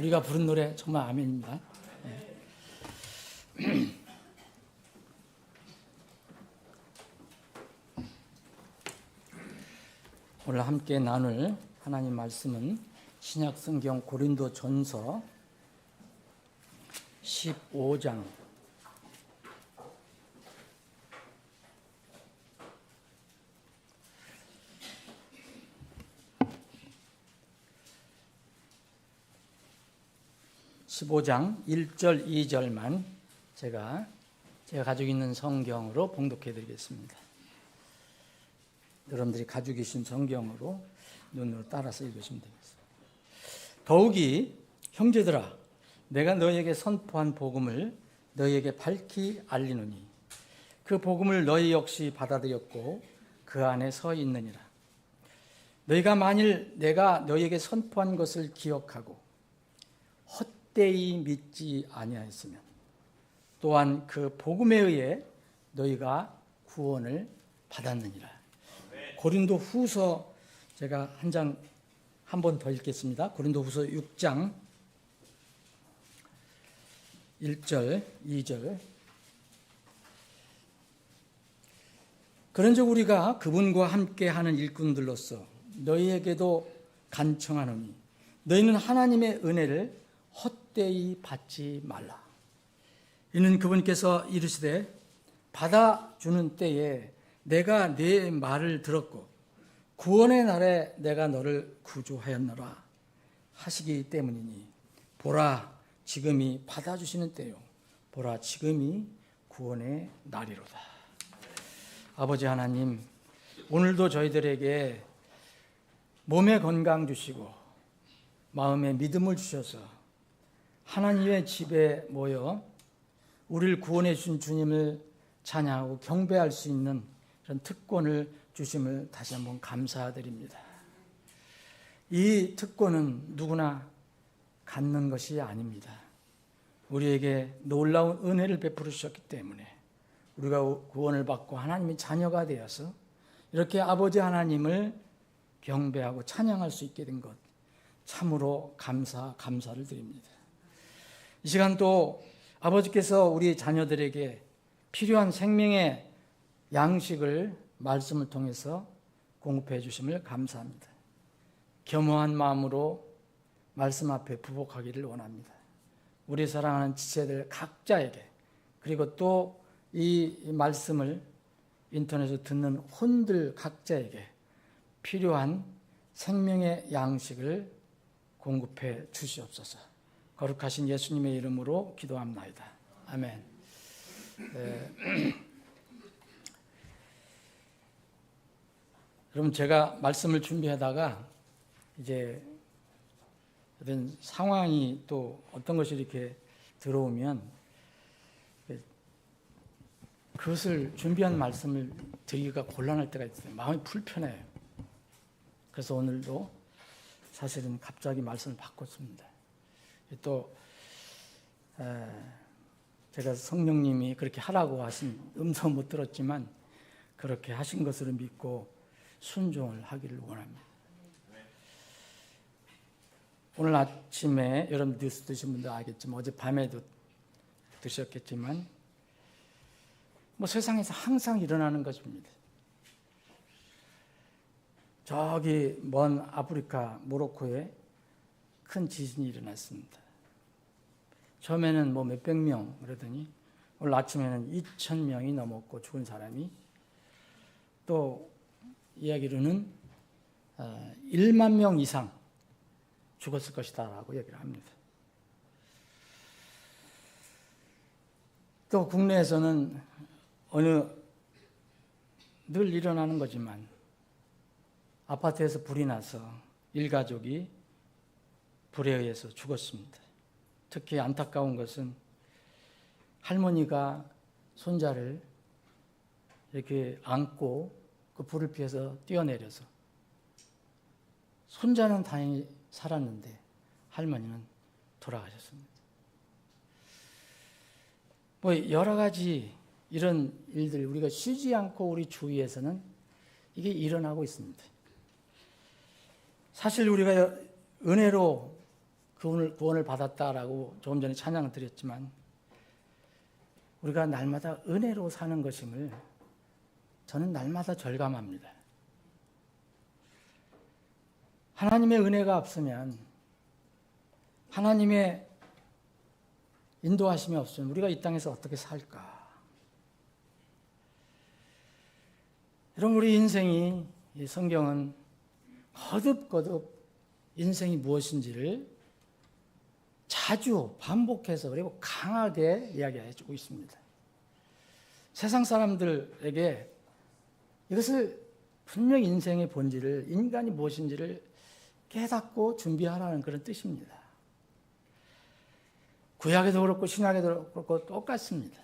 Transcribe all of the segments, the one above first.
우리가 부른 노래 정말 아멘입니다. 오늘 함께 나눌 하나님 말씀은 신약 성경 고린도전서 15장 1절 2절만 제가 가지고 있는 성경으로 봉독해 드리겠습니다. 여러분들이 가지고 계신 성경으로 눈으로 따라서 읽으시면 되겠습니다. 더욱이 형제들아, 내가 너희에게 선포한 복음을 너희에게 밝히 알리노니 그 복음을 너희 역시 받아들였고 그 안에 서 있느니라. 너희가 만일 내가 너희에게 선포한 것을 기억하고 헛되이 믿지 아니하였으면 또한 그 복음에 의해 너희가 구원을 받았느니라. 고린도 후서 제가 한 번 더 읽겠습니다. 고린도 후서 6장 1절 2절. 그런즉 우리가 그분과 함께하는 일꾼들로서 너희에게도 간청하노니 너희는 하나님의 은혜를 헛되이 받지 말라. 이는 그분께서 이르시되 받아주는 때에 내가 네 말을 들었고 구원의 날에 내가 너를 구주하였노라 하시기 때문이니 보라 지금이 받아주시는 때요 보라 지금이 구원의 날이로다. 아버지 하나님, 오늘도 저희들에게 몸의 건강 주시고 마음의 믿음을 주셔서 하나님의 집에 모여 우리를 구원해 주신 주님을 찬양하고 경배할 수 있는 그런 특권을 주심을 다시 한번 감사드립니다. 이 특권은 누구나 갖는 것이 아닙니다. 우리에게 놀라운 은혜를 베풀어 주셨기 때문에 우리가 구원을 받고 하나님의 자녀가 되어서 이렇게 아버지 하나님을 경배하고 찬양할 수 있게 된 것 참으로 감사를 드립니다. 이 시간 또 아버지께서 우리 자녀들에게 필요한 생명의 양식을 말씀을 통해서 공급해 주심을 감사합니다. 겸허한 마음으로 말씀 앞에 부복하기를 원합니다. 우리 사랑하는 지체들 각자에게, 그리고 또 이 말씀을 인터넷에서 듣는 혼들 각자에게 필요한 생명의 양식을 공급해 주시옵소서. 거룩하신 예수님의 이름으로 기도합나이다. 아멘. 여러분, 제가 말씀을 준비하다가 이제 어떤 상황이 또 어떤 것이 이렇게 들어오면 그것을 준비한 말씀을 드리기가 곤란할 때가 있어요. 마음이 불편해요. 그래서 오늘도 사실은 갑자기 말씀을 바꿨습니다. 또 제가 성령님이 그렇게 하라고 하신 음성 못 들었지만 그렇게 하신 것으로 믿고 순종을 하기를 원합니다. 오늘 아침에 여러분 뉴스 드신 분들 알겠지만 어젯밤에도 드셨겠지만 세상에서 항상 일어나는 것입니다. 저기 먼 아프리카 모로코에 큰 지진이 일어났습니다. 처음에는 몇백 명 그러더니 오늘 아침에는 2,000명이 넘었고 죽은 사람이, 또 이야기로는 1만 명 이상 죽었을 것이다 라고 얘기를 합니다. 또 국내에서는 늘 일어나는 거지만 아파트에서 불이 나서 일가족이 불에 의해서 죽었습니다. 특히 안타까운 것은 할머니가 손자를 이렇게 안고 그 불을 피해서 뛰어내려서 손자는 다행히 살았는데 할머니는 돌아가셨습니다. 여러 가지 이런 일들 우리가 쉬지 않고 우리 주위에서는 이게 일어나고 있습니다. 사실 우리가 은혜로 구원을 받았다라고 조금 전에 찬양을 드렸지만 우리가 날마다 은혜로 사는 것임을 저는 날마다 절감합니다. 하나님의 은혜가 없으면, 하나님의 인도하심이 없으면 우리가 이 땅에서 어떻게 살까? 여러분, 우리 인생이, 이 성경은 거듭거듭 인생이 무엇인지를 자주 반복해서 그리고 강하게 이야기해 주고 있습니다. 세상 사람들에게 이것을 분명히 인생의 본질을, 인간이 무엇인지를 깨닫고 준비하라는 그런 뜻입니다. 구약에도 그렇고 신약에도 그렇고 똑같습니다.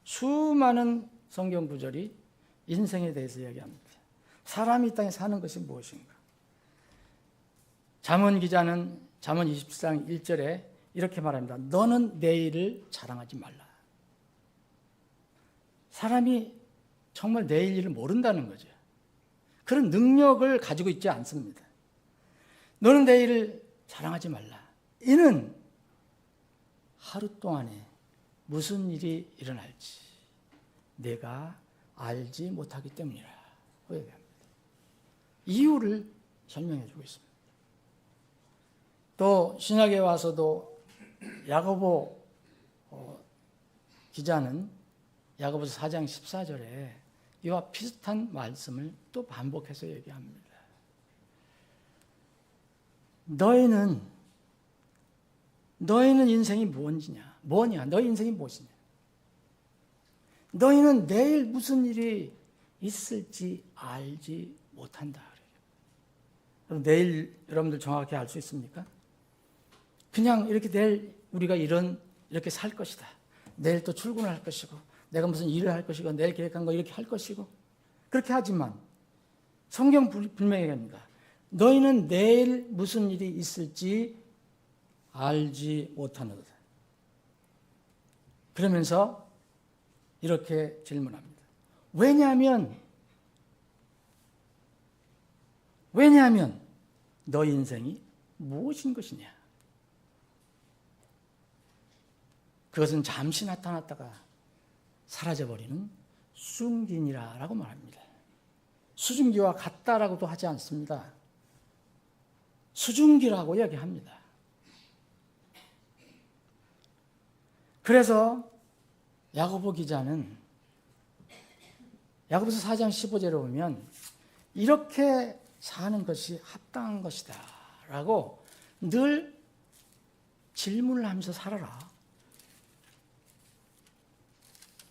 수많은 성경 구절이 인생에 대해서 이야기합니다. 사람이 이 땅에 사는 것이 무엇인가? 잠언 기자는 잠언 27장 1절에 이렇게 말합니다. 너는 내일을 자랑하지 말라. 사람이 정말 내일 일을 모른다는 거죠. 그런 능력을 가지고 있지 않습니다. 너는 내일을 자랑하지 말라. 이는 하루 동안에 무슨 일이 일어날지 내가 알지 못하기 때문이라. 이유를 설명해 주고 있습니다. 또 신약에 와서도 야고보 기자는 야고보서 4장 14절에 이와 비슷한 말씀을 또 반복해서 얘기합니다. 너희는 인생이 뭐냐? 너희 인생이 무엇이냐? 너희는 내일 무슨 일이 있을지 알지 못한다. 내일 여러분들 정확히 알 수 있습니까? 그냥 이렇게 내일 우리가 이렇게 살 것이다. 내일 또 출근을 할 것이고, 내가 무슨 일을 할 것이고, 내일 계획한 거 이렇게 할 것이고, 그렇게 하지만 성경 분명히 얘기합니다. 너희는 내일 무슨 일이 있을지 알지 못하노라. 그러면서 이렇게 질문합니다. 왜냐하면 너희 인생이 무엇인 것이냐? 그것은 잠시 나타났다가 사라져버리는 수증기니라라고 말합니다. 수증기와 같다라고도 하지 않습니다. 수증기라고 이야기합니다. 그래서 야고보 기자는 야고보서 4장 15절에 보면 이렇게 사는 것이 합당한 것이다 라고 늘 질문을 하면서 살아라.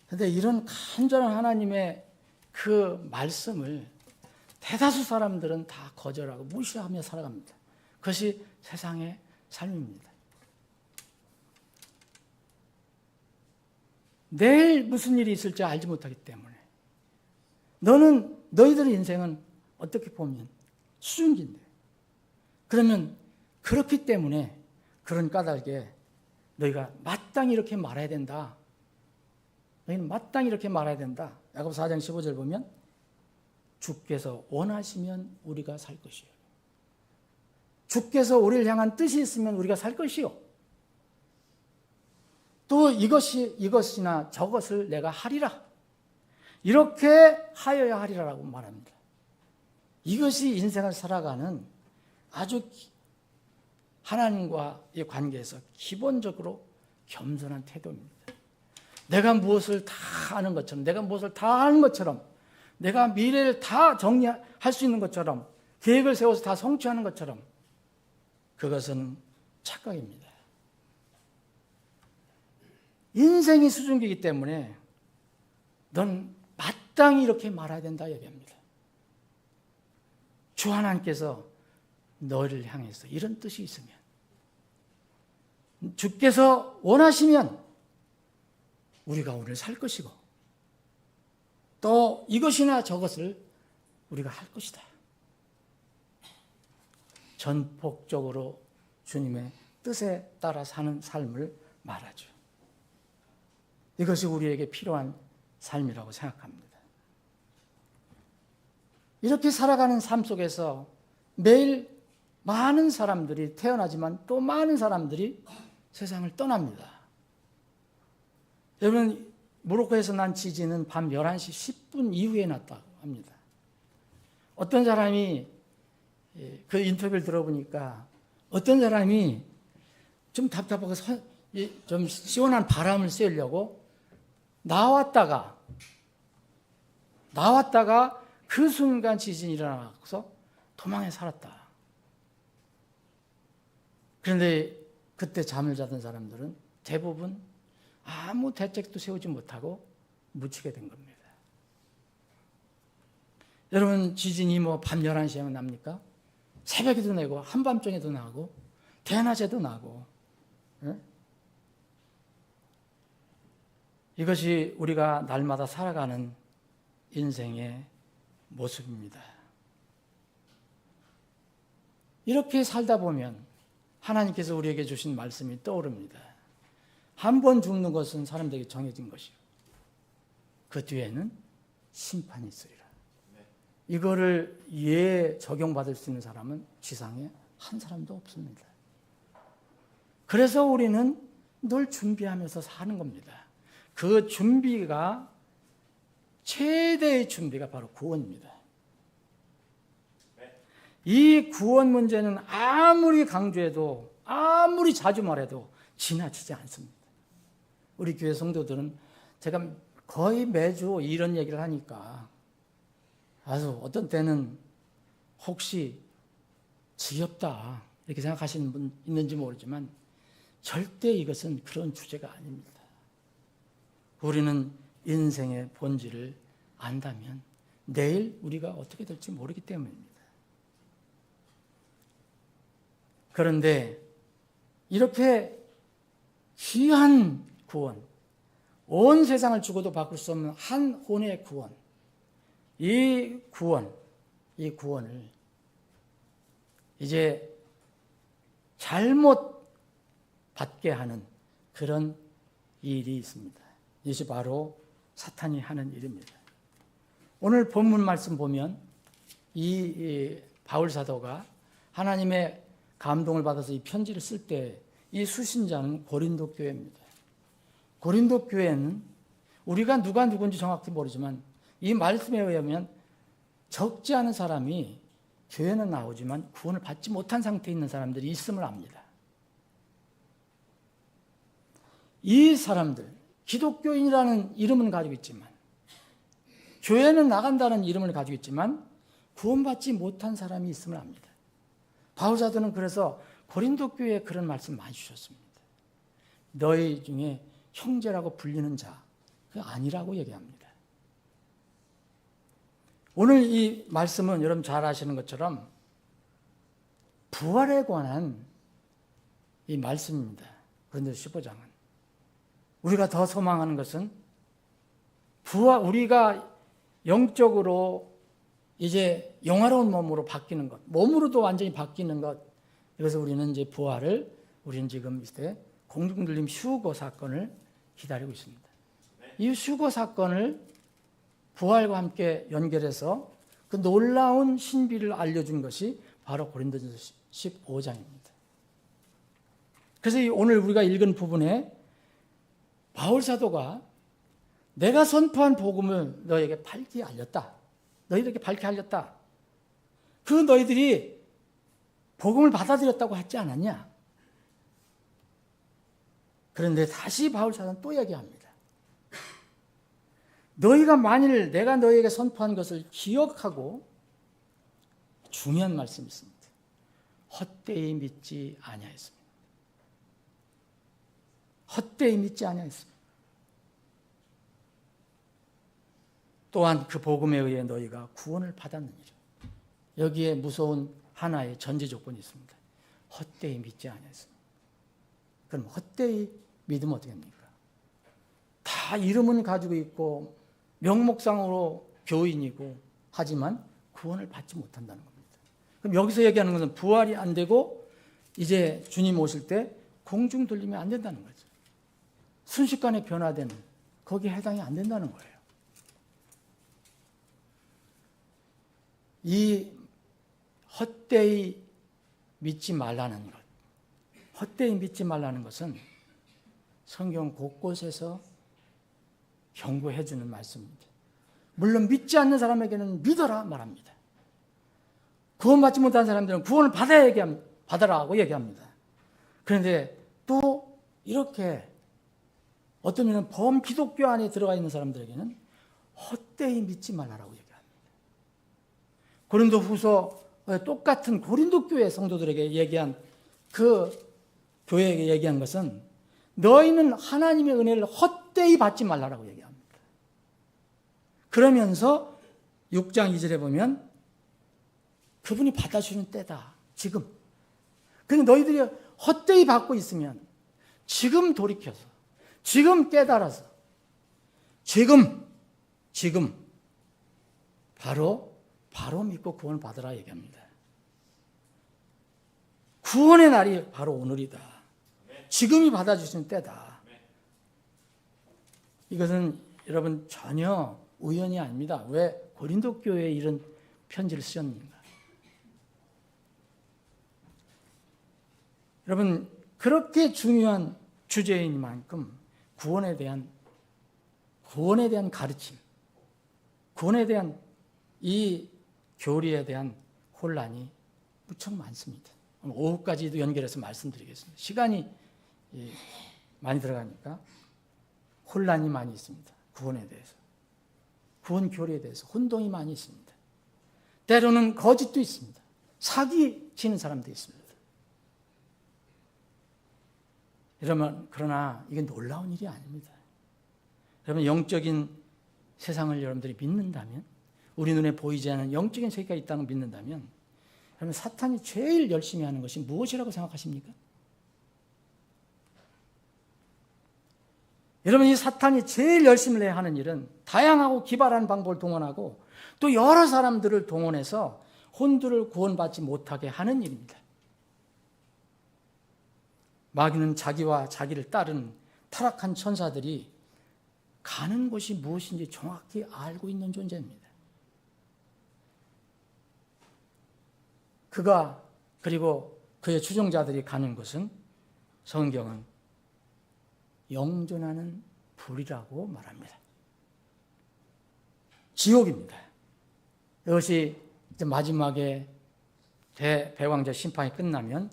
그런데 이런 간절한 하나님의 그 말씀을 대다수 사람들은 다 거절하고 무시하며 살아갑니다. 그것이 세상의 삶입니다. 내일 무슨 일이 있을지 알지 못하기 때문에 너희들의 인생은 어떻게 보면 수증기인데, 그러면 그렇기 때문에 그런 까닭에 너희가 마땅히 이렇게 말해야 된다. 너희는 마땅히 이렇게 말해야 된다. 야고보서 4장 15절 보면 주께서 원하시면 우리가 살 것이요. 주께서 우리를 향한 뜻이 있으면 우리가 살 것이요. 또 이것이나 저것을 내가 하리라. 이렇게 하여야 하리라라고 말합니다. 이것이 인생을 살아가는 아주 하나님과의 관계에서 기본적으로 겸손한 태도입니다. 내가 무엇을 다 아는 것처럼, 내가 무엇을 다 아는 것처럼, 내가 미래를 다 정리할 수 있는 것처럼, 계획을 세워서 다 성취하는 것처럼, 그것은 착각입니다. 인생이 수증기이기 때문에 넌 마땅히 이렇게 말해야 된다 얘기합니다. 주 하나님께서 너를 향해서 이런 뜻이 있으면, 주께서 원하시면 우리가 오늘 살 것이고, 또 이것이나 저것을 우리가 할 것이다. 전폭적으로 주님의 뜻에 따라 사는 삶을 말하죠. 이것이 우리에게 필요한 삶이라고 생각합니다. 이렇게 살아가는 삶 속에서 매일 많은 사람들이 태어나지만 또 많은 사람들이 세상을 떠납니다. 여러분, 모로코에서 난 지진은 밤 11시 10분 이후에 났다고 합니다. 어떤 사람이 그 인터뷰를 들어보니까 어떤 사람이 좀 답답하고 좀 시원한 바람을 쐬려고 나왔다가 그 순간 지진이 일어나서 도망해 살았다. 그런데 그때 잠을 자던 사람들은 대부분 아무 대책도 세우지 못하고 묻히게 된 겁니다. 여러분, 지진이 뭐 밤 11시에만 납니까? 새벽에도 내고 한밤중에도 나고 대낮에도 나고. 네? 이것이 우리가 날마다 살아가는 인생의 모습입니다. 이렇게 살다 보면 하나님께서 우리에게 주신 말씀이 떠오릅니다. 한 번 죽는 것은 사람들에게 정해진 것이요, 그 뒤에는 심판이 있으리라. 이거를 이해에 적용받을 수 있는 사람은 지상에 한 사람도 없습니다. 그래서 우리는 늘 준비하면서 사는 겁니다. 그 준비가, 최대의 준비가 바로 구원입니다. 이 구원 문제는 아무리 강조해도, 아무리 자주 말해도 지나치지 않습니다. 우리 교회 성도들은 제가 거의 매주 이런 얘기를 하니까 아주 어떤 때는 혹시 지겹다 이렇게 생각하시는 분 있는지 모르지만 절대 이것은 그런 주제가 아닙니다. 우리는 인생의 본질을 안다면 내일 우리가 어떻게 될지 모르기 때문입니다. 그런데 이렇게 귀한 구원, 온 세상을 주고도 바꿀 수 없는 한 혼의 구원, 이 구원을 이제 잘못 받게 하는 그런 일이 있습니다. 이것이 바로 사탄이 하는 일입니다. 오늘 본문 말씀 보면 이 바울 사도가 하나님의 감동을 받아서 이 편지를 쓸 때 이 수신자는 고린도 교회입니다. 고린도 교회는 우리가 누가 누군지 정확히 모르지만 이 말씀에 의하면 적지 않은 사람이 교회는 나오지만 구원을 받지 못한 상태에 있는 사람들이 있음을 압니다. 이 사람들, 기독교인이라는 이름은 가지고 있지만, 교회는 나간다는 이름을 가지고 있지만 구원받지 못한 사람이 있음을 압니다. 바울 사도는 그래서 고린도 교회에 그런 말씀 많이 주셨습니다. 너희 중에 형제라고 불리는 자, 그 아니라고 얘기합니다. 오늘 이 말씀은 여러분 잘 아시는 것처럼 부활에 관한 이 말씀입니다. 그런데 15장은 우리가 더 소망하는 것은 부활, 우리가 영적으로 이제 영화로운 몸으로 바뀌는 것, 몸으로도 완전히 바뀌는 것. 그래서 우리는 이제 부활을, 우리는 지금 이때 공중들림 휴거 사건을 기다리고 있습니다. 이 휴거 사건을 부활과 함께 연결해서 그 놀라운 신비를 알려준 것이 바로 고린도전서 15장입니다. 그래서 오늘 우리가 읽은 부분에 바울 사도가 내가 선포한 복음을 너에게 밝히 알렸다. 너희들에게 밝히 알렸다. 그 너희들이 복음을 받아들였다고 하지 않았냐? 그런데 다시 바울 사도는 또 얘기합니다. 너희가 만일 내가 너희에게 선포한 것을 기억하고, 중요한 말씀이 있습니다. 헛되이 믿지 아니하였습니다. 헛되이 믿지 아니하였습니다. 또한 그 복음에 의해 너희가 구원을 받았느니라. 여기에 무서운 하나의 전제 조건이 있습니다. 헛되이 믿지 아니하였습니다. 그럼 헛되이 믿으면 어떻게 합니까? 다 이름은 가지고 있고 명목상으로 교인이고 하지만 구원을 받지 못한다는 겁니다. 그럼 여기서 얘기하는 것은 부활이 안 되고 이제 주님 오실 때 공중 돌리면 안 된다는 거죠. 순식간에 변화되는, 거기에 해당이 안 된다는 거예요. 이 헛되이 믿지 말라는 것, 헛되이 믿지 말라는 것은 성경 곳곳에서 경고해 주는 말씀입니다. 물론 믿지 않는 사람에게는 믿어라 말합니다. 구원받지 못한 사람들은 구원을 받아라고 얘기합니다. 그런데 또 이렇게 어떤 면은 범기독교 안에 들어가 있는 사람들에게는 헛되이 믿지 말라라고 얘기합니다. 고린도후서 똑같은 고린도 교회 성도들에게 얘기한 그 교회에게 얘기한 것은 너희는 하나님의 은혜를 헛되이 받지 말라라고 얘기합니다. 그러면서 6장 2절에 보면 그분이 받아주는 때다. 지금. 근데 너희들이 헛되이 받고 있으면 지금 돌이켜서, 지금 깨달아서, 지금 바로 믿고 구원을 받으라 얘기합니다. 구원의 날이 바로 오늘이다. 지금이 받아주시는 때다. 이것은 여러분 전혀 우연이 아닙니다. 왜 고린도 교회에 이런 편지를 쓰셨는가? 여러분 그렇게 중요한 주제인 만큼 구원에 대한 가르침, 구원에 대한 이 교리에 대한 혼란이 무척 많습니다. 오후까지도 연결해서 말씀드리겠습니다. 시간이 많이 들어가니까 혼란이 많이 있습니다. 구원에 대해서, 구원 교리에 대해서 혼동이 많이 있습니다. 때로는 거짓도 있습니다. 사기 치는 사람도 있습니다. 그러나 이게 놀라운 일이 아닙니다. 여러분 영적인 세상을 여러분들이 믿는다면, 우리 눈에 보이지 않는 영적인 세계가 있다는 걸 믿는다면, 여러분 사탄이 제일 열심히 하는 것이 무엇이라고 생각하십니까? 여러분 이 사탄이 제일 열심히 해야 하는 일은 다양하고 기발한 방법을 동원하고 또 여러 사람들을 동원해서 혼두를 구원받지 못하게 하는 일입니다. 마귀는 자기와 자기를 따르는 타락한 천사들이 가는 곳이 무엇인지 정확히 알고 있는 존재입니다. 그가 그리고 그의 추종자들이 가는 곳은 성경은 영존하는 불이라고 말합니다. 지옥입니다. 이것이 이제 마지막에 대배왕자 심판이 끝나면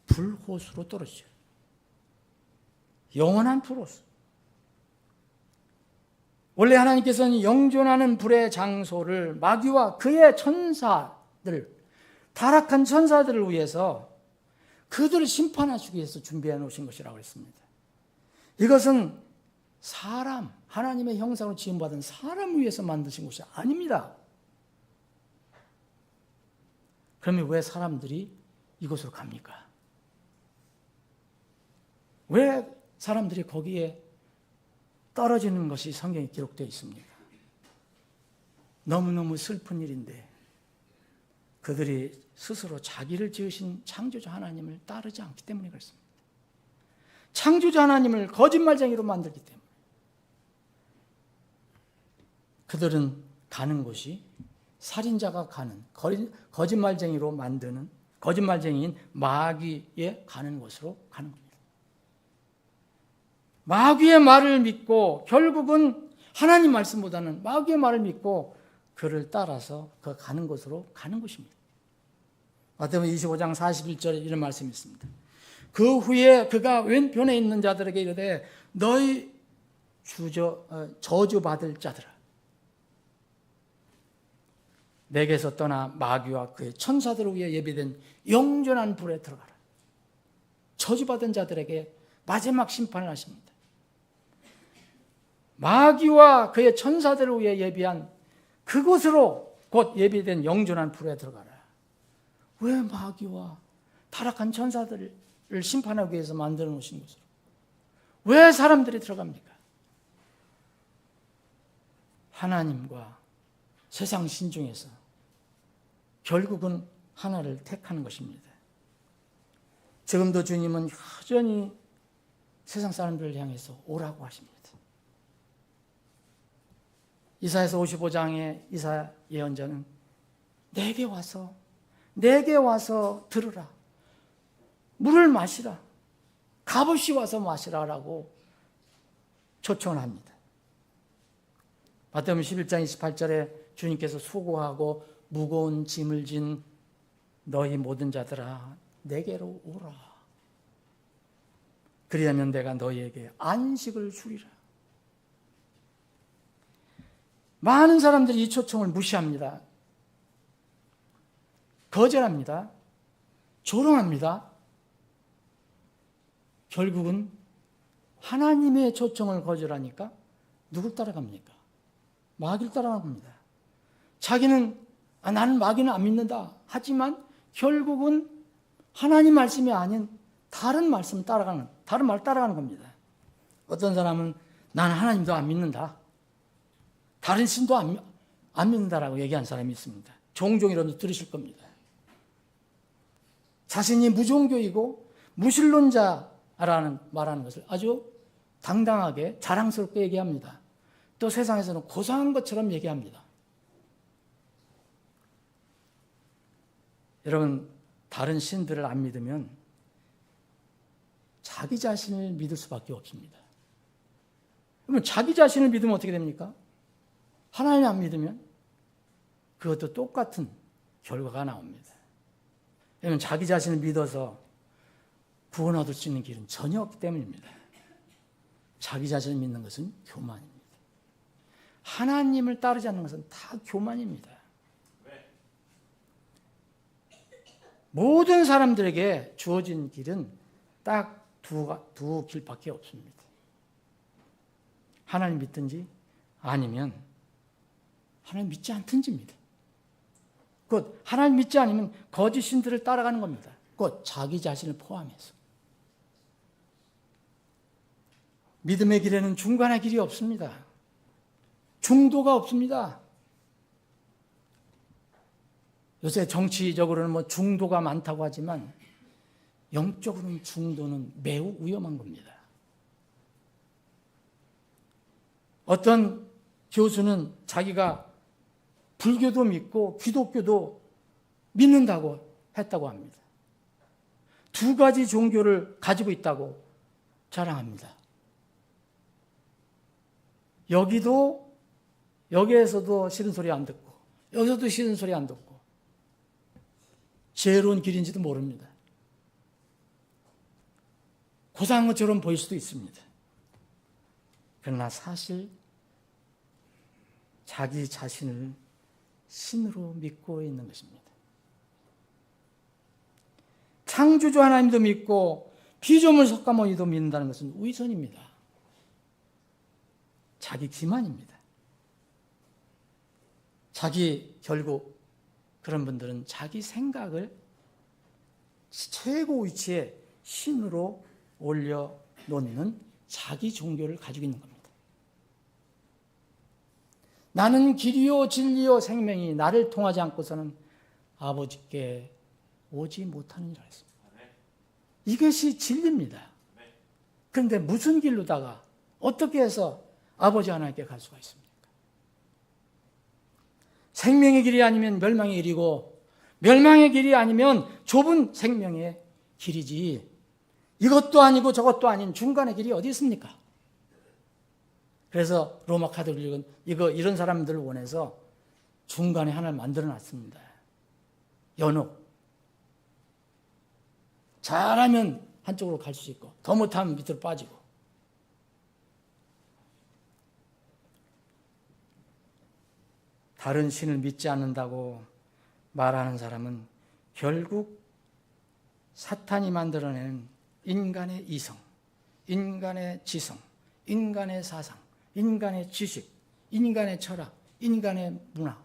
불호수로 떨어지죠. 영원한 불호수. 원래 하나님께서는 영존하는 불의 장소를 마귀와 그의 천사들, 타락한 천사들을 위해서 그들을 심판하시기 위해서 준비해 놓으신 것이라고 했습니다. 이것은 사람, 하나님의 형상으로 지음받은 사람을 위해서 만드신 것이 아닙니다. 그러면 왜 사람들이 이곳으로 갑니까? 왜 사람들이 거기에 떨어지는 것이 성경에 기록되어 있습니까? 너무너무 슬픈 일인데 그들이 스스로 자기를 지으신 창조주 하나님을 따르지 않기 때문에 그렇습니다. 창조주 하나님을 거짓말쟁이로 만들기 때문에 그들은 가는 곳이 살인자가 가는 거짓말쟁이로 만드는 거짓말쟁이인 마귀에 가는 곳으로 가는 겁니다. 마귀의 말을 믿고 결국은 하나님 말씀보다는 마귀의 말을 믿고 그를 따라서 그 가는 곳으로 가는 것입니다. 마태복음 25장 41절에 이런 말씀이 있습니다. 그 후에 그가 왼편에 있는 자들에게 이르되 너희 저주받을 자들아 내게서 떠나 마귀와 그의 천사들을 위해 예비된 영존한 불에 들어가라. 저주받은 자들에게 마지막 심판을 하십니다. 마귀와 그의 천사들을 위해 예비한 그곳으로 곧 예비된 영존한 불에 들어가라. 왜 마귀와 타락한 천사들을 심판하기 위해서 만들어 놓으신 곳으로 왜 사람들이 들어갑니까? 하나님과 세상 신중에서 결국은 하나를 택하는 것입니다. 지금도 주님은 여전히 세상 사람들을 향해서 오라고 하십니다. 이사야서 55장의 이사야 예언자는 내게 와서 들으라. 물을 마시라. 값없이 와서 마시라라고 초청을 합니다. 마태복음 11장 28절에 주님께서 수고하고 무거운 짐을 진 너희 모든 자들아 내게로 오라. 그리하면 내가 너희에게 안식을 주리라. 많은 사람들이 이 초청을 무시합니다. 거절합니다. 조롱합니다. 결국은 하나님의 초청을 거절하니까 누굴 따라갑니까? 마귀를 따라갑니다. 자기는 나는 마귀는 안 믿는다. 하지만 결국은 하나님 말씀이 아닌 다른 말씀 따라가는, 다른 말 따라가는 겁니다. 어떤 사람은 나는 하나님도 안 믿는다. 다른 신도 안 믿는다라고 얘기한 사람이 있습니다. 종종 이런 들으실 겁니다. 자신이 무종교이고 무신론자라는 말하는 것을 아주 당당하게 자랑스럽게 얘기합니다. 또 세상에서는 고상한 것처럼 얘기합니다. 여러분, 다른 신들을 안 믿으면 자기 자신을 믿을 수밖에 없습니다. 그러면 자기 자신을 믿으면 어떻게 됩니까? 하나님 안 믿으면 그것도 똑같은 결과가 나옵니다. 왜냐하면 자기 자신을 믿어서 구원 얻을 수 있는 길은 전혀 없기 때문입니다. 자기 자신을 믿는 것은 교만입니다. 하나님을 따르지 않는 것은 다 교만입니다. 모든 사람들에게 주어진 길은 딱 두 길밖에 없습니다. 하나님 믿든지 아니면 하나님 믿지 않든지입니다. 곧 하나님 믿지 않으면 거짓 신들을 따라가는 겁니다. 곧 자기 자신을 포함해서. 믿음의 길에는 중간의 길이 없습니다. 중도가 없습니다. 요새 정치적으로는 중도가 많다고 하지만 영적으로는 중도는 매우 위험한 겁니다. 어떤 교수는 자기가 불교도 믿고 기독교도 믿는다고 했다고 합니다. 두 가지 종교를 가지고 있다고 자랑합니다. 여기에서도 싫은 소리 안 듣고 여기서도 싫은 소리 안 듣고 지혜로운 길인지도 모릅니다. 고상한 것처럼 보일 수도 있습니다. 그러나 사실 자기 자신을 신으로 믿고 있는 것입니다. 창조주 하나님도 믿고 피조물 석가모니도 믿는다는 것은 위선입니다. 자기 기만입니다. 결국 그런 분들은 자기 생각을 최고 위치에 신으로 올려놓는 자기 종교를 가지고 있는 겁니다. 나는 길이요 진리요 생명이 나를 통하지 않고서는 아버지께 오지 못하느니라 했습니다. 이것이 진리입니다. 그런데 무슨 길로다가 어떻게 해서 아버지 하나님께 갈 수가 있습니까? 생명의 길이 아니면 멸망의 길이고 멸망의 길이 아니면 좁은 생명의 길이지 이것도 아니고 저것도 아닌 중간의 길이 어디 있습니까? 그래서 로마 카톨릭은 이런 사람들을 원해서 중간에 하나를 만들어 놨습니다. 연옥. 잘하면 한쪽으로 갈 수 있고 더 못하면 밑으로 빠지고. 다른 신을 믿지 않는다고 말하는 사람은 결국 사탄이 만들어낸 인간의 이성, 인간의 지성, 인간의 사상, 인간의 지식, 인간의 철학, 인간의 문화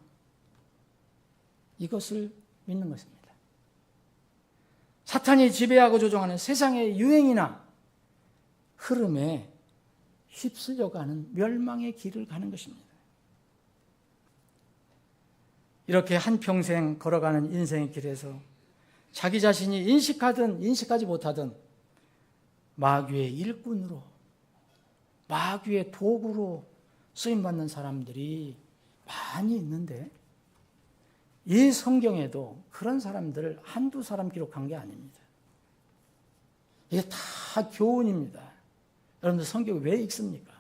이것을 믿는 것입니다. 사탄이 지배하고 조종하는 세상의 유행이나 흐름에 휩쓸려가는 멸망의 길을 가는 것입니다. 이렇게 한평생 걸어가는 인생의 길에서 자기 자신이 인식하든 인식하지 못하든 마귀의 일꾼으로, 마귀의 도구로 쓰임받는 사람들이 많이 있는데 이 성경에도 그런 사람들을 한두 사람 기록한 게 아닙니다. 이게 다 교훈입니다. 여러분들 성경 왜 읽습니까?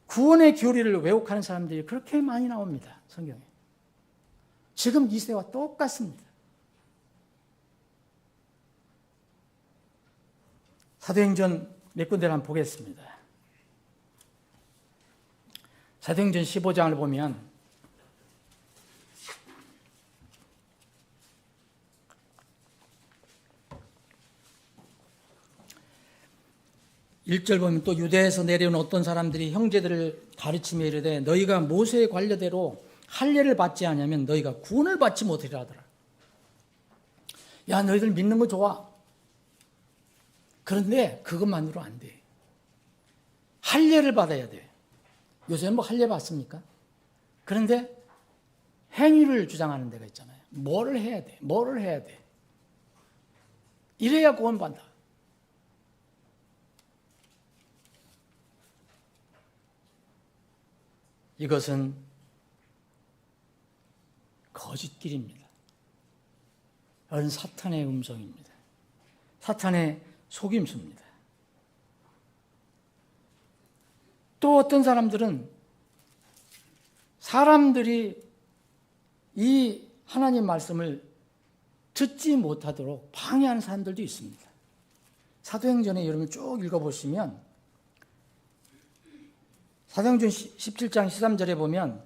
구원의 교리를 왜곡하는 사람들이 그렇게 많이 나옵니다. 성경에. 지금 이 시대와 똑같습니다. 사도행전 몇 군데를 한번 보겠습니다. 사도행전 15장을 보면 (1절) 보면 또 유대에서 내려온 어떤 사람들이 형제들을 가르치며 이르되 너희가 모세의 관례대로 할례를 받지 않으면 너희가 구원을 받지 못하리라 하더라. 야, 너희들 믿는 거 좋아. 그런데 그것만으로 안 돼. 할례를 받아야 돼. 요새는 뭐 할례 받습니까? 그런데 행위를 주장하는 데가 있잖아요. 뭐를 해야 돼? 뭐를 해야 돼? 이래야 구원받아. 이것은 거짓길입니다. 이건 사탄의 음성입니다. 사탄의 속임수입니다. 또 어떤 사람들은 사람들이 이 하나님 말씀을 듣지 못하도록 방해하는 사람들도 있습니다. 사도행전에 여러분 쭉 읽어보시면 사도행전 17장 13절에 보면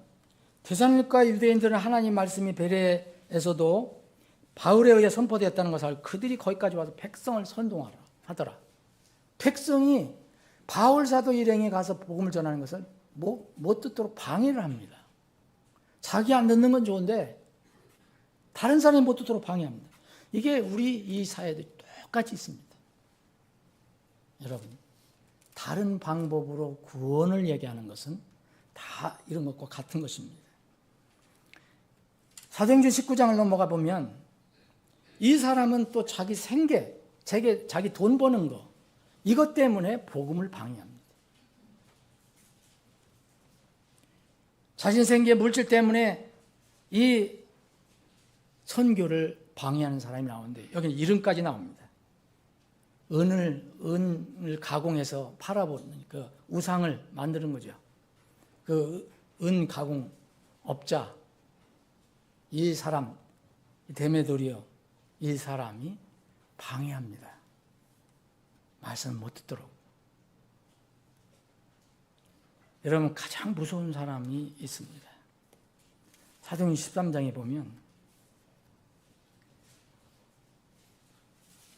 데살로니가 유대인들은 하나님 말씀이 베레에서도 바울에 의해 선포되었다는 것을 알고 그들이 거기까지 와서 백성을 선동하라 하더라. 백성이 바울 사도 일행에 가서 복음을 전하는 것을 못 듣도록 방해를 합니다. 자기 안 듣는 건 좋은데 다른 사람이 못 듣도록 방해합니다. 이게 우리 이 사회도 똑같이 있습니다. 여러분, 다른 방법으로 구원을 얘기하는 것은 다 이런 것과 같은 것입니다. 사도행전 19장을 넘어가 보면 이 사람은 또 자기 생계, 자기 돈 버는 거 이것 때문에 복음을 방해합니다. 자신 생계 물질 때문에 이 선교를 방해하는 사람이 나오는데 여기는 이름까지 나옵니다. 은을 가공해서 팔아보는 그 우상을 만드는 거죠. 그 은 가공 업자 이 사람 데메도리오 이 사람이 방해합니다. 말씀을 못 듣도록. 여러분 가장 무서운 사람이 있습니다. 사도행전 13장에 보면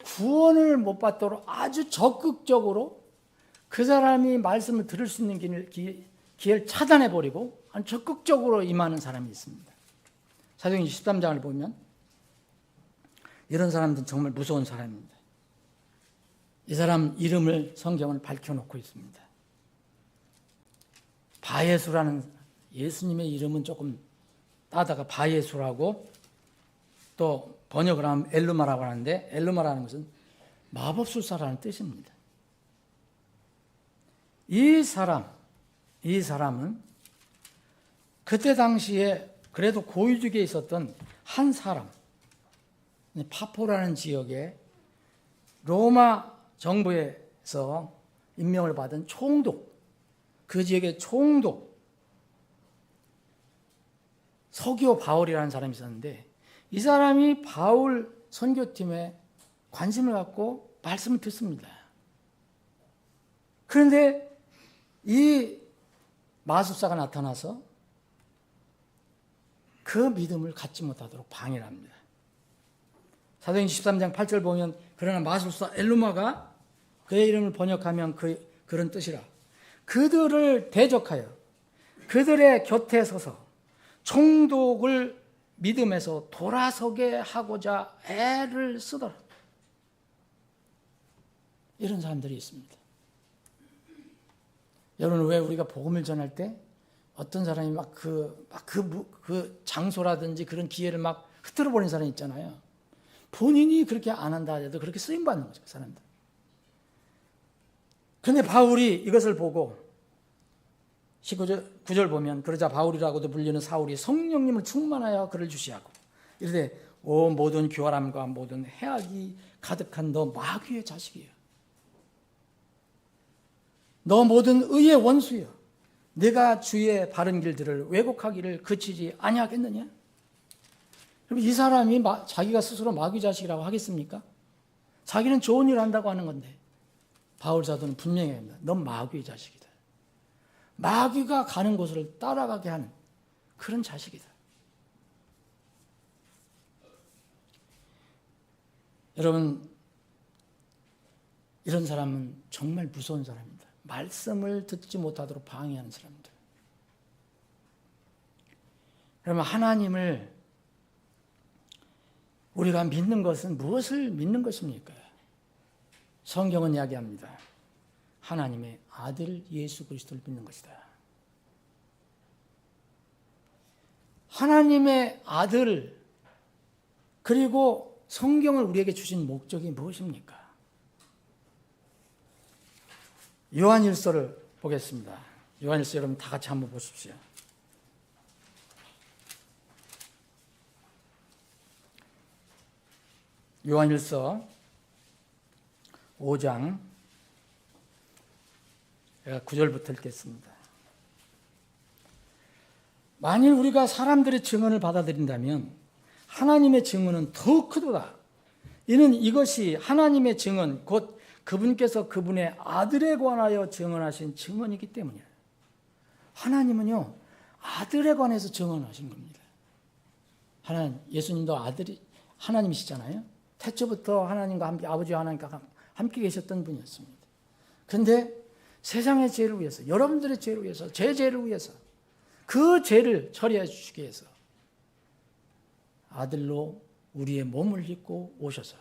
구원을 못 받도록 아주 적극적으로 그 사람이 말씀을 들을 수 있는 기회를 차단해버리고 아주 적극적으로 임하는 사람이 있습니다. 사도행전 13장을 보면 이런 사람들은 정말 무서운 사람입니다. 이 사람 이름을 성경은 밝혀놓고 있습니다. 바예수라는 예수님의 이름은 조금 따다가 바예수라고 또 번역을 하면 엘루마라고 하는데 엘루마라는 것은 마법술사라는 뜻입니다. 이 사람은 그때 당시에 그래도 고위직에 있었던 한 사람, 파포라는 지역에 로마 정부에서 임명을 받은 총독, 그 지역의 총독 서기오 바울이라는 사람이 있었는데 이 사람이 바울 선교팀에 관심을 갖고 말씀을 듣습니다. 그런데 이 마술사가 나타나서 그 믿음을 갖지 못하도록 방해를 합니다. 사도행전 13장 8절 보면 그러나 마술사 엘루마가 그의 이름을 번역하면 그런 뜻이라. 그들을 대적하여 그들의 곁에 서서 총독을 믿음에서 돌아서게 하고자 애를 쓰더라. 이런 사람들이 있습니다. 여러분 왜 우리가 복음을 전할 때 어떤 사람이 그 장소라든지 그런 기회를 막 흐트러 버리는 사람이 있잖아요. 본인이 그렇게 안 한다 해도 그렇게 쓰임받는 거죠, 그 사람들. 그런데 바울이 이것을 보고 19절 보면 그러자 바울이라고도 불리는 사울이 성령님을 충만하여 그를 주시하고 이르되 오 모든 교활함과 모든 해악이 가득한 너 마귀의 자식이여. 너 모든 의의 원수여. 내가 주의 바른 길들을 왜곡하기를 그치지 아니하겠느냐? 그럼 이 사람이 자기가 스스로 마귀 자식이라고 하겠습니까? 자기는 좋은 일을 한다고 하는 건데 바울 사도는 분명히 합니다. 넌 마귀의 자식이다. 마귀가 가는 곳을 따라가게 하는 그런 자식이다. 여러분, 이런 사람은 정말 무서운 사람입니다. 말씀을 듣지 못하도록 방해하는 사람들. 그러면 하나님을 우리가 믿는 것은 무엇을 믿는 것입니까? 성경은 이야기합니다. 하나님의 아들 예수 그리스도를 믿는 것이다. 하나님의 아들 그리고 성경을 우리에게 주신 목적이 무엇입니까? 요한일서를 보겠습니다. 요한일서 여러분 다 같이 한번 보십시오. 요한일서 5장 9절부터 읽겠습니다. 만일 우리가 사람들의 증언을 받아들인다면 하나님의 증언은 더욱 크도다. 이는 이것이 하나님의 증언 곧 그분께서 그분의 아들에 관하여 증언하신 증언이기 때문이에요. 하나님은요 아들에 관해서 증언하신 겁니다. 하나님, 예수님도 아들이 하나님이시잖아요. 태초부터 하나님과 함께 아버지와 하나님과 함께 계셨던 분이었습니다. 그런데 세상의 죄를 위해서, 여러분들의 죄를 위해서, 제 죄를 위해서 그 죄를 처리해 주시기 위해서 아들로 우리의 몸을 입고 오셔서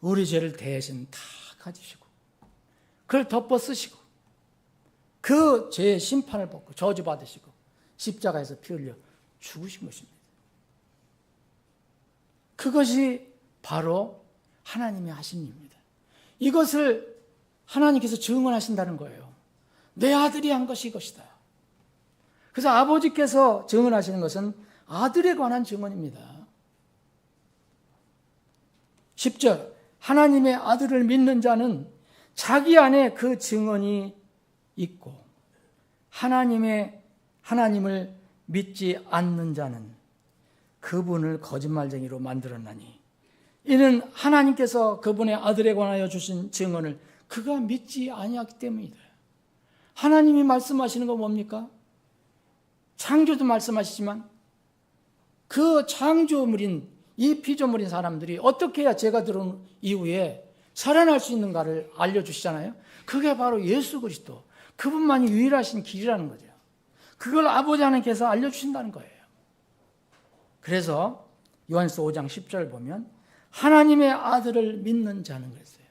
우리 죄를 대신 다 가지시고 그걸 덮어 쓰시고 그 죄의 심판을 받고 저주받으시고 십자가에서 피 흘려 죽으신 것입니다. 그것이 바로 하나님의 하신 일입니다. 이것을 하나님께서 증언하신다는 거예요. 내 아들이 한 것이 이것이다. 그래서 아버지께서 증언하시는 것은 아들에 관한 증언입니다. 10절 하나님의 아들을 믿는 자는 자기 안에 그 증언이 있고 하나님을 믿지 않는 자는 그분을 거짓말쟁이로 만들었나니 이는 하나님께서 그분의 아들에 관하여 주신 증언을 그가 믿지 아니하기 때문이다. 하나님이 말씀하시는 건 뭡니까? 창조도 말씀하시지만 그 창조물인 이 피조물인 사람들이 어떻게 해야 죄가 들어온 이후에 살아날 수 있는가를 알려주시잖아요. 그게 바로 예수 그리스도, 그분만이 유일하신 길이라는 거죠. 그걸 아버지 하나님께서 알려주신다는 거예요. 그래서 요한일서 5장 10절 보면 하나님의 아들을 믿는 자는 그랬어요.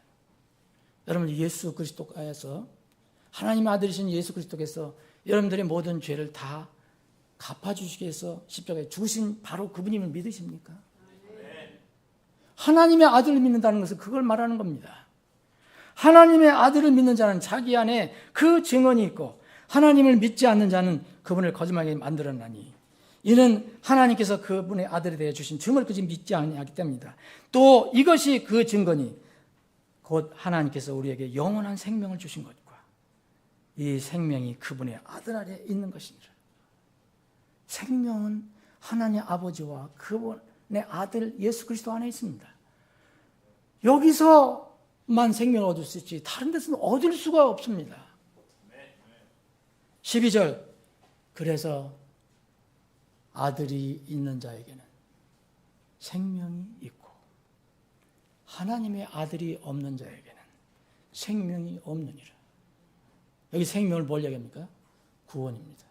여러분 예수 그리스도께서 하나님의 아들이신 예수 그리스도께서 여러분들의 모든 죄를 다 갚아주시기 위해서 십자가에 죽으신 바로 그분임을 믿으십니까? 하나님의 아들을 믿는다는 것은 그걸 말하는 겁니다. 하나님의 아들을 믿는 자는 자기 안에 그 증언이 있고 하나님을 믿지 않는 자는 그분을 거짓말하게 만들었나니 이는 하나님께서 그분의 아들에 대해 주신 증언을 그지 믿지 아니하기 때문이다. 또 이것이 그 증거니 곧 하나님께서 우리에게 영원한 생명을 주신 것과 이 생명이 그분의 아들 안에 있는 것이니라. 생명은 하나님 아버지와 그분의 아들 예수 그리스도 안에 있습니다. 여기서만 생명을 얻을 수 있지 다른 데서는 얻을 수가 없습니다. 12절 그래서 아들이 있는 자에게는 생명이 있고 하나님의 아들이 없는 자에게는 생명이 없느니라. 여기 생명을 뭘 얘기합니까? 구원입니다.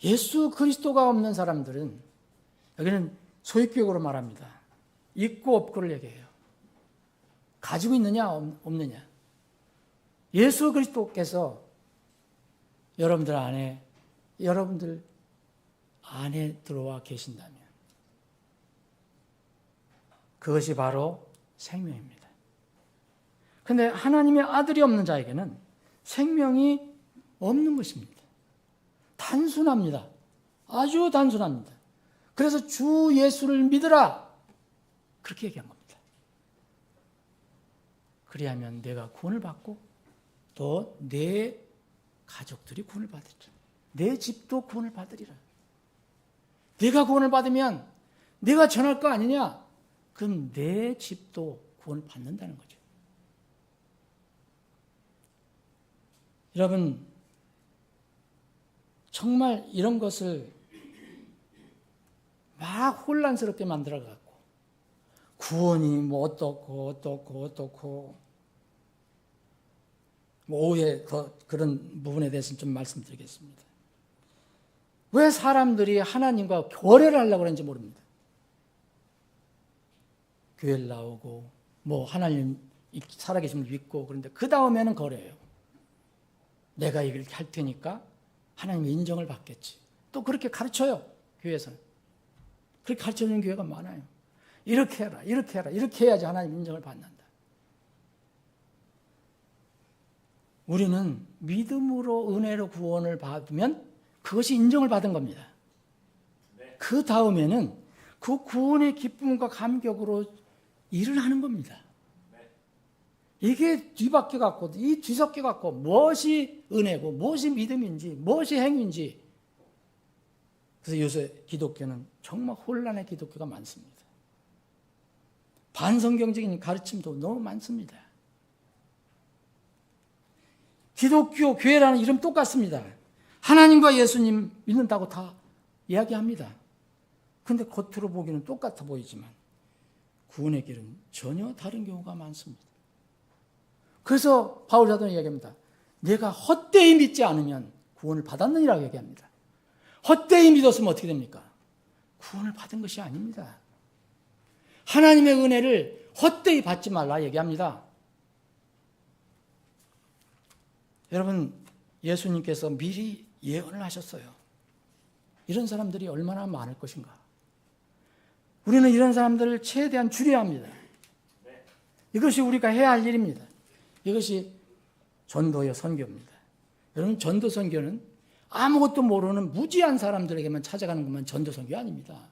예수 그리스도가 없는 사람들은 여기는 소유격으로 말합니다. 있고 없고를 얘기해요. 가지고 있느냐 없느냐. 예수 그리스도께서 여러분들 안에 들어와 계신다면 그것이 바로 생명입니다. 그런데 하나님의 아들이 없는 자에게는 생명이 없는 것입니다. 단순합니다. 아주 단순합니다. 그래서 주 예수를 믿으라. 그렇게 얘기한 겁니다. 그리하면 내가 구원을 받고 또 내 가족들이 구원을 받으리라. 내 집도 구원을 받으리라. 내가 구원을 받으면 내가 전할 거 아니냐? 그럼 내 집도 구원을 받는다는 거죠. 여러분, 정말 이런 것을 막 혼란스럽게 만들어갖고 구원이 뭐 어떻고 뭐 오후에 더 그런 부분에 대해서는 좀 말씀드리겠습니다. 왜 사람들이 하나님과 거래를 하려고 그러는지 모릅니다. 교회를 나오고 뭐 하나님 살아계심을 믿고 그런데 그 다음에는 거래예요. 내가 이렇게 할 테니까 하나님의 인정을 받겠지. 또 그렇게 가르쳐요. 교회에서는. 그렇게 가르쳐주는 교회가 많아요. 이렇게 해라, 이렇게 해라, 이렇게 해야지 하나님 인정을 받는다. 우리는 믿음으로 은혜로 구원을 받으면 그것이 인정을 받은 겁니다. 그 다음에는 그 구원의 기쁨과 감격으로 일을 하는 겁니다. 이게 뒤바뀌어 갖고 이 뒤섞여 갖고 무엇이 은혜고 무엇이 믿음인지 무엇이 행위인지. 그래서 요새 기독교는 정말 혼란의 기독교가 많습니다. 반성경적인 가르침도 너무 많습니다. 기독교 교회라는 이름 똑같습니다. 하나님과 예수님 믿는다고 다 이야기합니다. 그런데 겉으로 보기는 똑같아 보이지만 구원의 길은 전혀 다른 경우가 많습니다. 그래서 바울 사도는 이야기합니다. 내가 헛되이 믿지 않으면 구원을 받았느니라고 얘기합니다. 헛되이 믿었으면 어떻게 됩니까? 구원을 받은 것이 아닙니다. 하나님의 은혜를 헛되이 받지 말라 얘기합니다. 여러분, 예수님께서 미리 예언을 하셨어요. 이런 사람들이 얼마나 많을 것인가. 우리는 이런 사람들을 최대한 줄여야 합니다. 이것이 우리가 해야 할 일입니다. 이것이 전도의 선교입니다. 여러분, 전도 선교는 아무것도 모르는 무지한 사람들에게만 찾아가는 것만 전도 선교 아닙니다.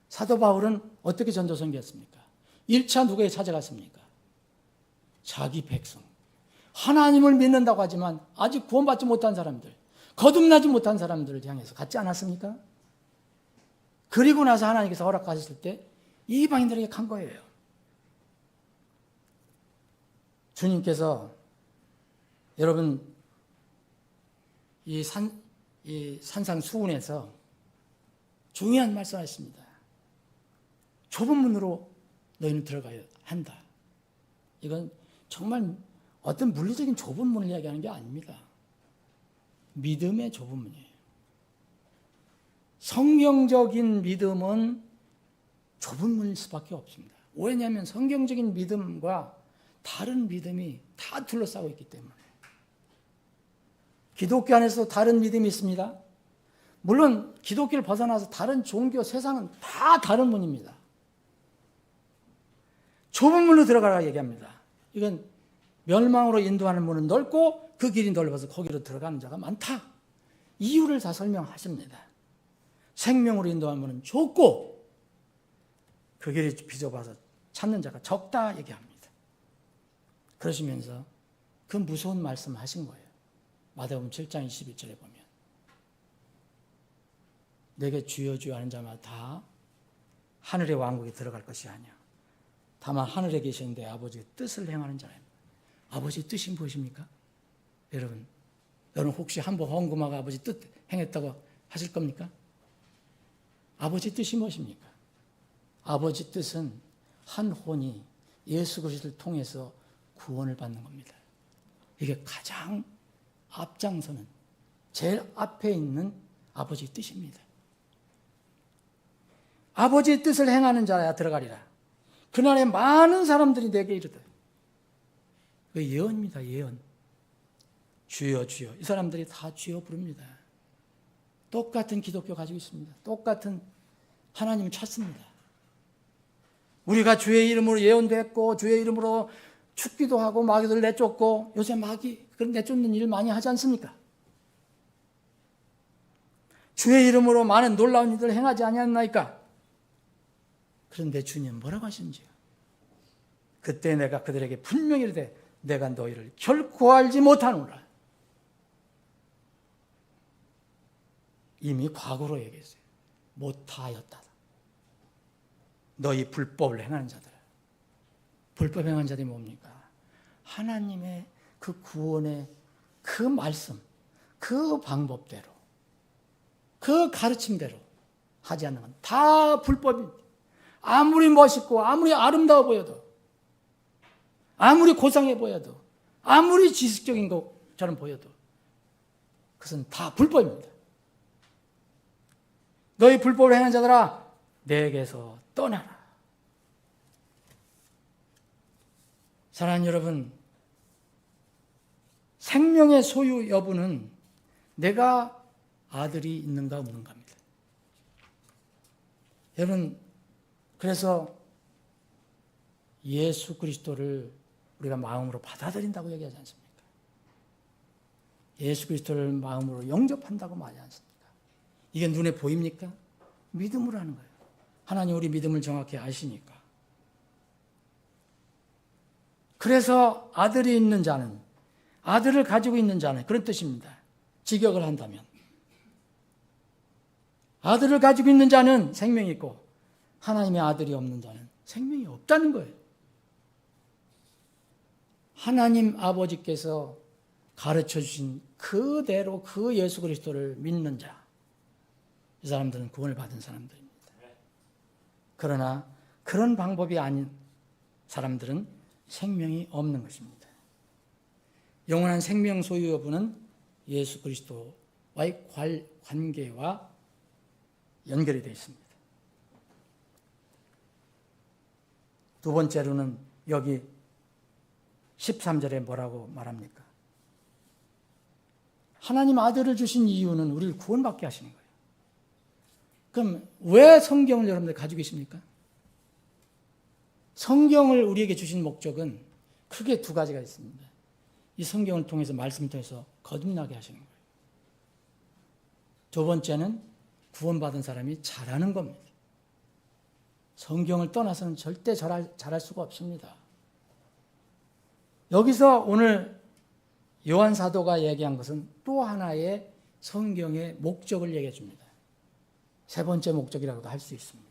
사도 바울은 어떻게 전도 선교했습니까? 1차 누구에게 찾아갔습니까? 자기 백성. 하나님을 믿는다고 하지만 아직 구원받지 못한 사람들, 거듭나지 못한 사람들을 향해서 갔지 않았습니까? 그리고 나서 하나님께서 허락하셨을 때 이방인들에게 간 거예요. 주님께서 여러분 이 산상수훈에서 중요한 말씀하셨습니다. 좁은 문으로 너희는 들어가야 한다. 이건 정말 어떤 물리적인 좁은 문을 이야기하는 게 아닙니다. 믿음의 좁은 문이에요. 성경적인 믿음은 좁은 문일 수밖에 없습니다. 왜냐하면 성경적인 믿음과 다른 믿음이 다 둘러싸고 있기 때문에. 기독교 안에서 다른 믿음이 있습니다. 물론 기독교를 벗어나서 다른 종교, 세상은 다 다른 문입니다. 좁은 문으로 들어가라 얘기합니다. 이건 멸망으로 인도하는 문은 넓고 그 길이 넓어서 거기로 들어가는 자가 많다. 이유를 다 설명하십니다. 생명으로 인도하는 문은 좁고 그 길이 비좁아서 찾는 자가 적다 얘기합니다. 그러시면서 그 무서운 말씀 하신 거예요. 마태복음 7장 21절에 보면 내게 주여 주여 하는 자마다 다 하늘의 왕국에 들어갈 것이 아니야. 다만 하늘에 계신 내 아버지의 뜻을 행하는 자입니다. 아버지의 뜻이 무엇입니까? 여러분 혹시 한번 헌금하고 아버지 뜻 행했다고 하실 겁니까? 아버지 뜻이 무엇입니까? 아버지 뜻은 한 혼이 예수 그리스도를 통해서 구원을 받는 겁니다. 이게 가장 앞장서는 제일 앞에 있는 아버지의 뜻입니다. 아버지의 뜻을 행하는 자야 들어가리라. 그날에 많은 사람들이 내게 이르되, 그 예언입니다. 예언. 주여 주여. 이 사람들이 다 주여 부릅니다. 똑같은 기독교 가지고 있습니다. 똑같은 하나님을 찾습니다. 우리가 주의 이름으로 예언도 했고 주의 이름으로 축기도 하고 마귀들 내쫓고, 요새 마귀 그런 내쫓는 일 많이 하지 않습니까? 주의 이름으로 많은 놀라운 일들을 행하지 아니하나이까? 그런데 주님 뭐라고 하시는지요? 그때 내가 그들에게 분명히 이르되 내가 너희를 결코 알지 못하노라. 이미 과거로 얘기했어요. 못하였다. 너희 불법을 행하는 자들. 불법 행하는 자들이 뭡니까? 하나님의 그 구원의 그 말씀, 그 방법대로, 그 가르침대로 하지 않는 건 다 불법입니다. 아무리 멋있고 아무리 아름다워 보여도, 아무리 고상해 보여도, 아무리 지식적인 것처럼 보여도 그것은 다 불법입니다. 너희 불법을 행하는 자들아 내게서 떠나라. 사랑하는 여러분, 생명의 소유 여부는 내가 아들이 있는가 없는가입니다. 여러분, 그래서 예수 그리스도를 우리가 마음으로 받아들인다고 얘기하지 않습니까? 예수 그리스도를 마음으로 영접한다고 말하지 않습니까? 이게 눈에 보입니까? 믿음으로 하는 거예요. 하나님 우리 믿음을 정확히 아시니까. 그래서 아들이 있는 자는, 아들을 가지고 있는 자는, 그런 뜻입니다. 직역을 한다면. 아들을 가지고 있는 자는 생명이 있고 하나님의 아들이 없는 자는 생명이 없다는 거예요. 하나님 아버지께서 가르쳐 주신 그대로 그 예수 그리스도를 믿는 자, 이 사람들은 구원을 받은 사람들입니다. 그러나 그런 방법이 아닌 사람들은 생명이 없는 것입니다. 영원한 생명 소유 여부는 예수 그리스도와의 관계와 연결이 되어 있습니다. 두 번째로는 여기 13절에 뭐라고 말합니까? 하나님 아들을 주신 이유는 우리를 구원받게 하시는 거예요. 그럼 왜 성경을 여러분들 가지고 계십니까? 성경을 우리에게 주신 목적은 크게 두 가지가 있습니다. 이 성경을 통해서, 말씀을 통해서 거듭나게 하시는 거예요. 두 번째는 구원받은 사람이 잘하는 겁니다. 성경을 떠나서는 절대 잘할 수가 없습니다. 여기서 오늘 요한 사도가 얘기한 것은 또 하나의 성경의 목적을 얘기해 줍니다. 세 번째 목적이라고도 할 수 있습니다.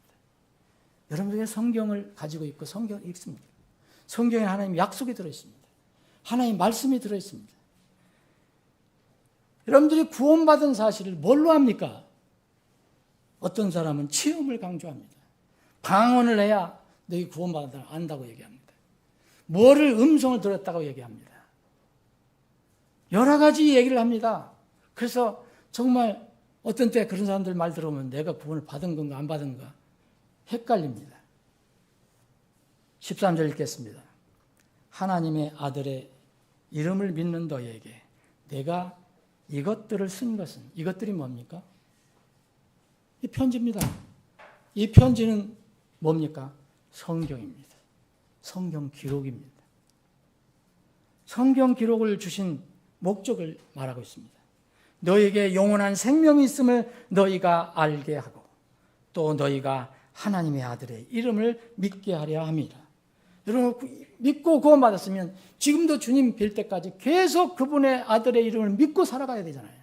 여러분들이 성경을 가지고 있고 성경을 읽습니다. 성경에 하나님의 약속이 들어있습니다. 하나님의 말씀이 들어있습니다. 여러분들이 구원받은 사실을 뭘로 합니까? 어떤 사람은 체험을 강조합니다. 방언을 해야 너희 구원받았다 안다고 얘기합니다. 뭐를 음성을 들었다고 얘기합니다. 여러 가지 얘기를 합니다. 그래서 정말 어떤 때 그런 사람들 말 들어보면 내가 구원을 받은 건가 안 받은 건가 헷갈립니다. 13절 읽겠습니다. 하나님의 아들의 이름을 믿는 너희에게 내가 이것들을 쓴 것은, 이것들이 뭡니까? 이 편지입니다. 이 편지는 뭡니까? 성경입니다. 성경 기록입니다. 성경 기록을 주신 목적을 말하고 있습니다. 너희에게 영원한 생명이 있음을 너희가 알게 하고 또 너희가 하나님의 아들의 이름을 믿게 하려 함이라. 여러분 믿고 구원받았으면 지금도 주님 뵐 때까지 계속 그분의 아들의 이름을 믿고 살아가야 되잖아요.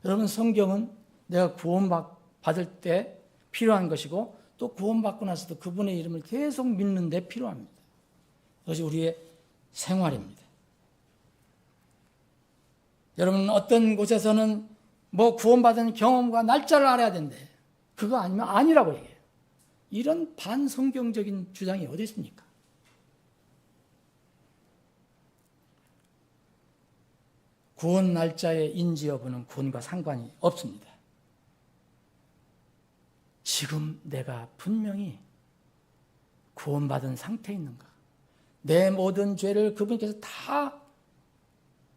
여러분 성경은 내가 구원받을 때 필요한 것이고 또 구원받고 나서도 그분의 이름을 계속 믿는 데 필요합니다. 그것이 우리의 생활입니다. 여러분 어떤 곳에서는 뭐 구원받은 경험과 날짜를 알아야 된대. 그거 아니면 아니라고 얘기해요. 이런 반성경적인 주장이 어디 있습니까? 구원 날짜의 인지 여부는 구원과 상관이 없습니다. 지금 내가 분명히 구원받은 상태에 있는가? 내 모든 죄를 그분께서 다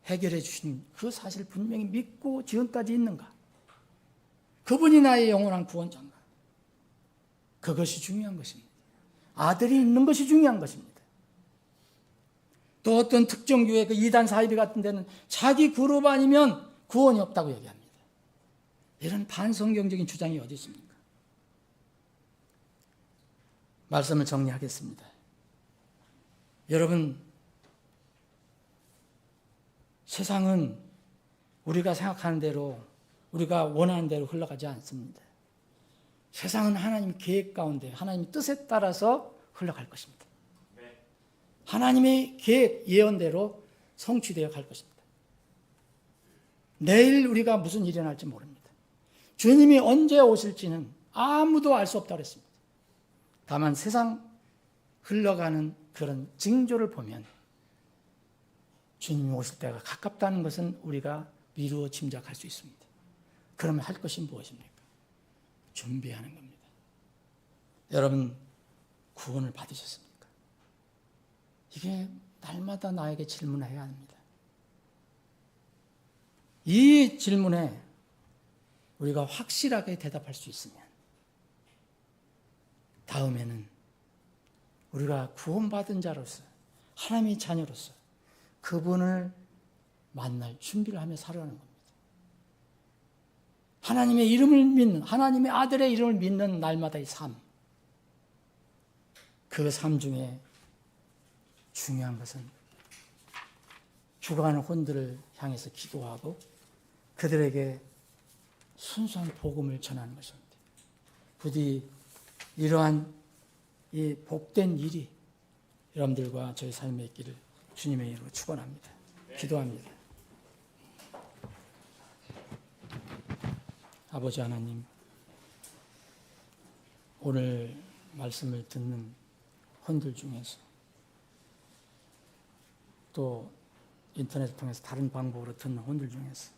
해결해 주신 그 사실을 분명히 믿고 지금까지 있는가? 그분이 나의 영원한 구원자인가? 그것이 중요한 것입니다. 아들이 있는 것이 중요한 것입니다. 또 어떤 특정 교회 그 이단 사이비 같은 데는 자기 그룹 아니면 구원이 없다고 얘기합니다. 이런 반성경적인 주장이 어디 있습니까? 말씀을 정리하겠습니다. 여러분, 세상은 우리가 생각하는 대로, 우리가 원하는 대로 흘러가지 않습니다. 세상은 하나님 계획 가운데, 하나님의 뜻에 따라서 흘러갈 것입니다. 하나님의 계획, 예언대로 성취되어 갈 것입니다. 내일 우리가 무슨 일이 날지 모릅니다. 주님이 언제 오실지는 아무도 알 수 없다고 했습니다. 다만 세상 흘러가는 그런 징조를 보면 주님이 오실 때가 가깝다는 것은 우리가 미루어 짐작할 수 있습니다. 그러면 할 것이 무엇입니까? 준비하는 겁니다. 여러분, 구원을 받으셨습니까? 이게 날마다 나에게 질문해야 합니다. 이 질문에 우리가 확실하게 대답할 수 있으면 다음에는 우리가 구원받은 자로서, 하나님의 자녀로서 그분을 만날 준비를 하며 살아가는 겁니다. 하나님의 이름을 믿는, 하나님의 아들의 이름을 믿는 날마다의 삶, 그 삶 중에 중요한 것은 죽어가는 혼들을 향해서 기도하고 그들에게 순수한 복음을 전하는 것입니다. 부디 이러한 이 복된 일이 여러분들과 저희 삶에 있기를 주님의 이름으로 축원합니다. 기도합니다. 아버지 하나님, 오늘 말씀을 듣는 혼들 중에서 또 인터넷을 통해서 다른 방법으로 듣는 혼들 중에서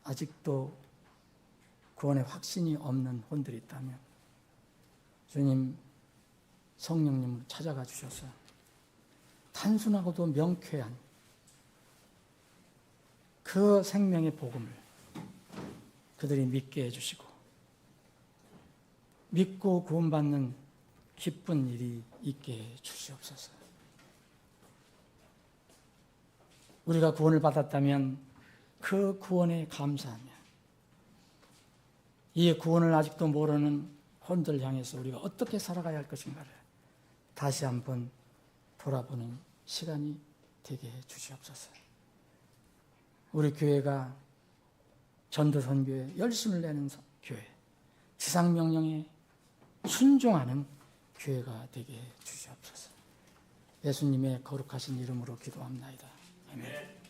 아직도 구원의 확신이 없는 혼들이 있다면 주님, 성령님을 찾아가 주셔서 단순하고도 명쾌한 그 생명의 복음을 그들이 믿게 해주시고 믿고 구원받는 기쁜 일이 있게 해 주시옵소서. 우리가 구원을 받았다면 그 구원에 감사하며 이 구원을 아직도 모르는 혼들 향해서 우리가 어떻게 살아가야 할 것인가를 다시 한번 돌아보는 시간이 되게 해 주시옵소서. 우리 교회가 전도 선교에 열심을 내는 교회, 지상 명령에 순종하는 교회가 되게 해 주시옵소서. 예수님의 거룩하신 이름으로 기도합나이다. 아멘.